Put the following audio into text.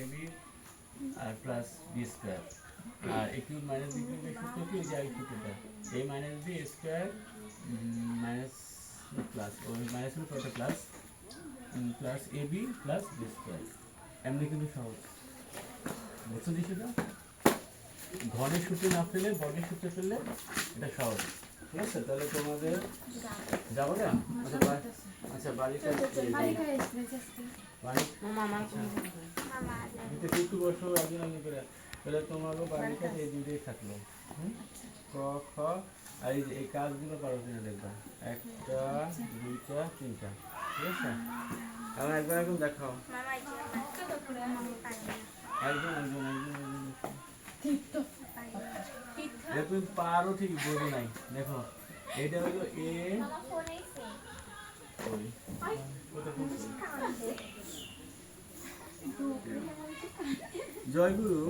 AB আর plus B square. আর A cube minus B কিউবের সূত্র কি, ওই যে আই কিউবটা, A minus B square minus plus ওই মাইনাস কত plus plus A B plus B square. এমনি কিন্তু সহজ, বুঝছো বিষয়টা? ঘনের সূত্রে না ফেলে বর্গের সূত্রে ফেললে এটা সহজ। ঠিক আছে, তাহলে তোমাদের যাবো না? আচ্ছা বাড়িটা একটু বসো আগে আগে করে। তাহলে তোমারও বাড়িটা এই দুইটাই থাকলো। ক খ আর এই যে এই কাজগুলো পারো কিনা দেখবা, একটা দুইটা তিনটা। ঠিক আছে, এখন একবার এখন দেখাও, একজন একজন একজন একজন তুমি পারো ঠিক বোঝো নাই। দেখো এটা হলো এ জয়গুরু।